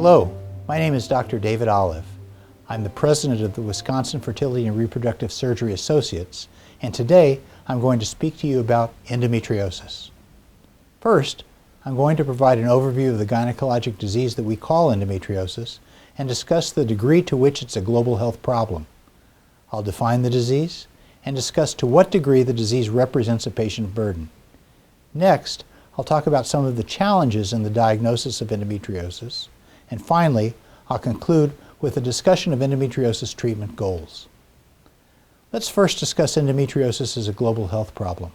Hello, my name is Dr. David Olive. I'm the president of the Wisconsin Fertility and Reproductive Surgery Associates, and today I'm going to speak to you about endometriosis. First, I'm going to provide an overview of the gynecologic disease that we call endometriosis and discuss the degree to which it's a global health problem. I'll define the disease and discuss to what degree the disease represents a patient burden. Next, I'll talk about some of the challenges in the diagnosis of endometriosis. And finally, I'll conclude with a discussion of endometriosis treatment goals. Let's first discuss endometriosis as a global health problem.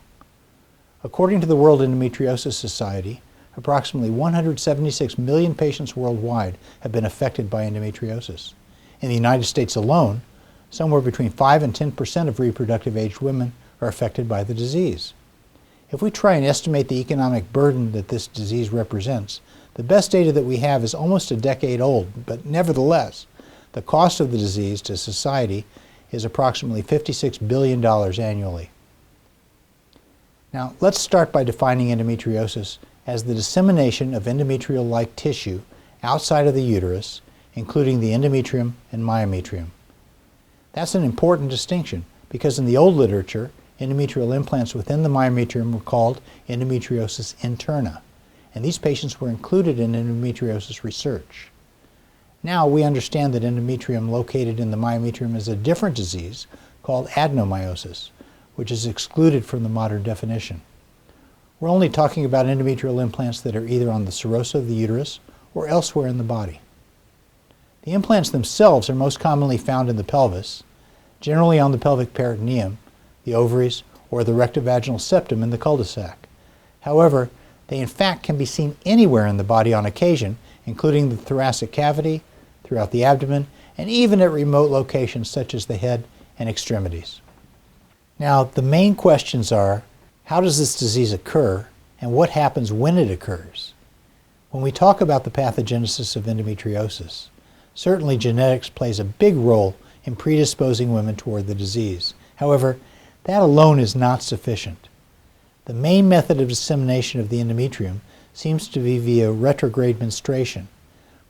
According to the World Endometriosis Society, approximately 176 million patients worldwide have been affected by endometriosis. In the United States alone, somewhere between 5 and 10% of reproductive aged women are affected by the disease. If we try and estimate the economic burden that this disease represents, the best data that we have is almost a decade old, but nevertheless, the cost of the disease to society is approximately $56 billion annually. Now, let's start by defining endometriosis as the dissemination of endometrial-like tissue outside of the uterus, including the endometrium and myometrium. That's an important distinction because in the old literature, endometrial implants within the myometrium were called endometriosis interna, and these patients were included in endometriosis research. Now we understand that endometrium located in the myometrium is a different disease called adenomyosis, which is excluded from the modern definition. We're only talking about endometrial implants that are either on the serosa of the uterus or elsewhere in the body. The implants themselves are most commonly found in the pelvis, generally on the pelvic peritoneum, the ovaries, or the rectovaginal septum in the cul-de-sac. However, they in fact can be seen anywhere in the body on occasion, including the thoracic cavity, throughout the abdomen, and even at remote locations such as the head and extremities. Now, the main questions are, how does this disease occur, and what happens when it occurs? When we talk about the pathogenesis of endometriosis, certainly genetics plays a big role in predisposing women toward the disease. However, that alone is not sufficient. The main method of dissemination of the endometrium seems to be via retrograde menstruation,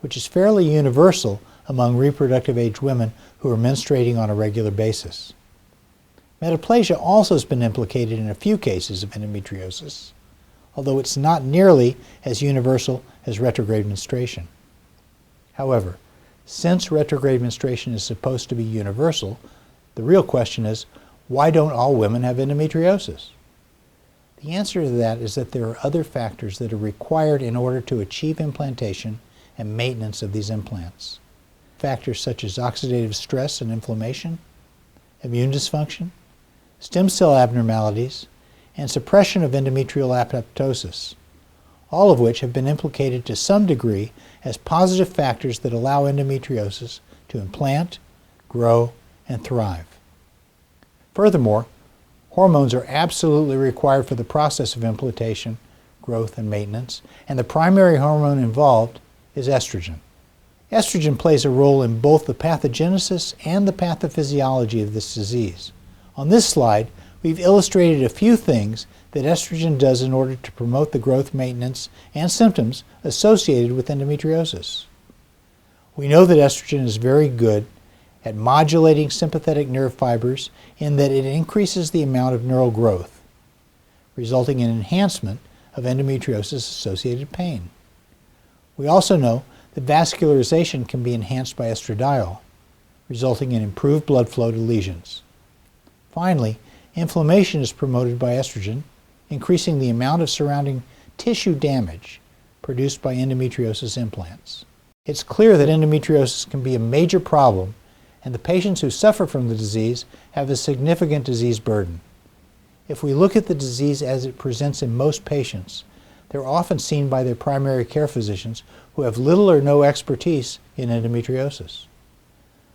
which is fairly universal among reproductive age women who are menstruating on a regular basis. Metaplasia also has been implicated in a few cases of endometriosis, although it's not nearly as universal as retrograde menstruation. However, since retrograde menstruation is supposed to be universal, the real question is, why don't all women have endometriosis? The answer to that is that there are other factors that are required in order to achieve implantation and maintenance of these implants. Factors such as oxidative stress and inflammation, immune dysfunction, stem cell abnormalities, and suppression of endometrial apoptosis, all of which have been implicated to some degree as positive factors that allow endometriosis to implant, grow, and thrive. Furthermore, hormones are absolutely required for the process of implantation, growth, and maintenance, and the primary hormone involved is estrogen. Estrogen plays a role in both the pathogenesis and the pathophysiology of this disease. On this slide, we've illustrated a few things that estrogen does in order to promote the growth, maintenance, and symptoms associated with endometriosis. We know that estrogen is very good at modulating sympathetic nerve fibers in that it increases the amount of neural growth, resulting in enhancement of endometriosis-associated pain. We also know that vascularization can be enhanced by estradiol, resulting in improved blood flow to lesions. Finally, inflammation is promoted by estrogen, increasing the amount of surrounding tissue damage produced by endometriosis implants. It's clear that endometriosis can be a major problem, and the patients who suffer from the disease have a significant disease burden. If we look at the disease as it presents in most patients, they're often seen by their primary care physicians who have little or no expertise in endometriosis.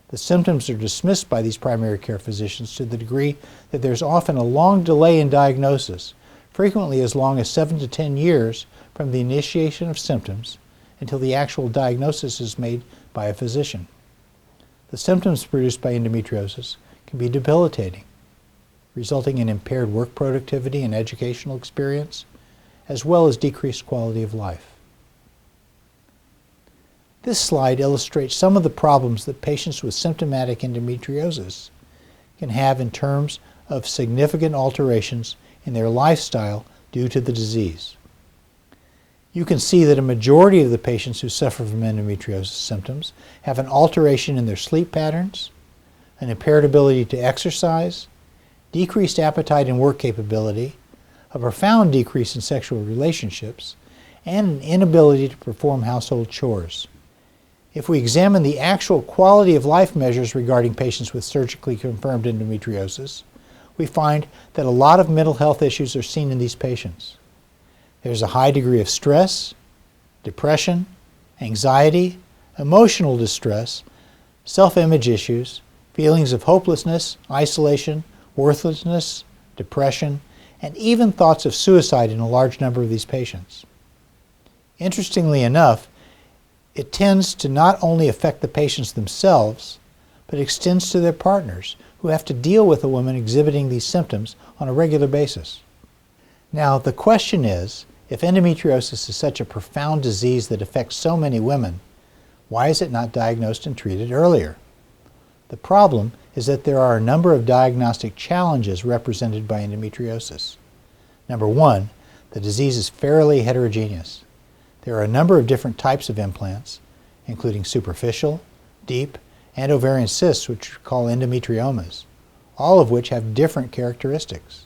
The symptoms are dismissed by these primary care physicians to the degree that there's often a long delay in diagnosis, frequently as long as 7 to 10 years from the initiation of symptoms until the actual diagnosis is made by a physician. The symptoms produced by endometriosis can be debilitating, resulting in impaired work productivity and educational experience, as well as decreased quality of life. This slide illustrates some of the problems that patients with symptomatic endometriosis can have in terms of significant alterations in their lifestyle due to the disease. You can see that a majority of the patients who suffer from endometriosis symptoms have an alteration in their sleep patterns, an impaired ability to exercise, decreased appetite and work capability, a profound decrease in sexual relationships, and an inability to perform household chores. If we examine the actual quality of life measures regarding patients with surgically confirmed endometriosis, we find that a lot of mental health issues are seen in these patients. There's a high degree of stress, depression, anxiety, emotional distress, self-image issues, feelings of hopelessness, isolation, worthlessness, depression, and even thoughts of suicide in a large number of these patients. Interestingly enough, it tends to not only affect the patients themselves, but extends to their partners, who have to deal with a woman exhibiting these symptoms on a regular basis. Now, the question is, if endometriosis is such a profound disease that affects so many women, why is it not diagnosed and treated earlier? The problem is that there are a number of diagnostic challenges represented by endometriosis. Number one, the disease is fairly heterogeneous. There are a number of different types of implants, including superficial, deep, and ovarian cysts, which we call endometriomas, all of which have different characteristics.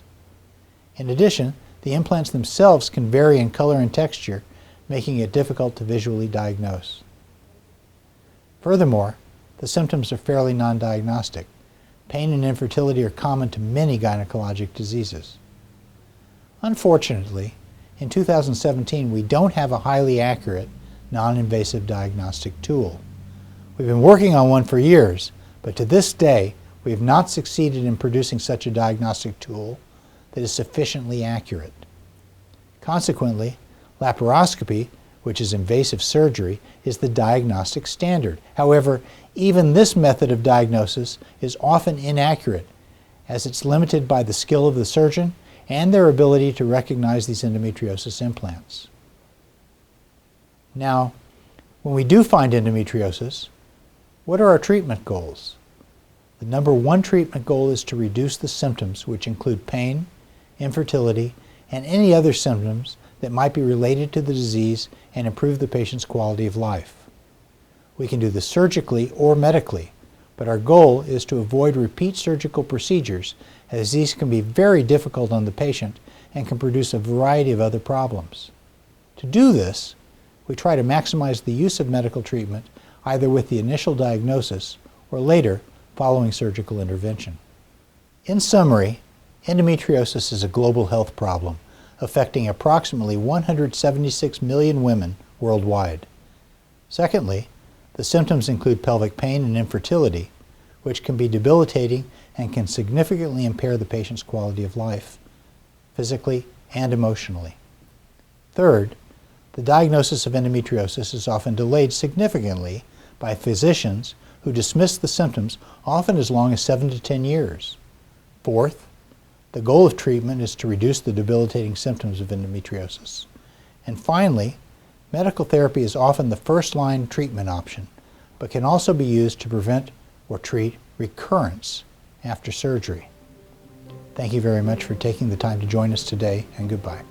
In addition, the implants themselves can vary in color and texture, making it difficult to visually diagnose. Furthermore, the symptoms are fairly non-diagnostic. Pain and infertility are common to many gynecologic diseases. Unfortunately, in 2017, we don't have a highly accurate, non-invasive diagnostic tool. We've been working on one for years, but to this day, we have not succeeded in producing such a diagnostic tool that is sufficiently accurate. Consequently, laparoscopy, which is invasive surgery, is the diagnostic standard. However, even this method of diagnosis is often inaccurate, as it's limited by the skill of the surgeon and their ability to recognize these endometriosis implants. Now, when we do find endometriosis, what are our treatment goals? The number one treatment goal is to reduce the symptoms, which include pain, infertility, and any other symptoms that might be related to the disease, and improve the patient's quality of life. We can do this surgically or medically, but our goal is to avoid repeat surgical procedures, as these can be very difficult on the patient and can produce a variety of other problems. To do this, we try to maximize the use of medical treatment either with the initial diagnosis or later following surgical intervention. In summary, endometriosis is a global health problem affecting approximately 176 million women worldwide. Secondly, the symptoms include pelvic pain and infertility, which can be debilitating and can significantly impair the patient's quality of life, physically and emotionally. Third, the diagnosis of endometriosis is often delayed significantly by physicians who dismiss the symptoms often as long as 7 to 10 years. Fourth, the goal of treatment is to reduce the debilitating symptoms of endometriosis. And finally, medical therapy is often the first-line treatment option, but can also be used to prevent or treat recurrence after surgery. Thank you very much for taking the time to join us today, and goodbye.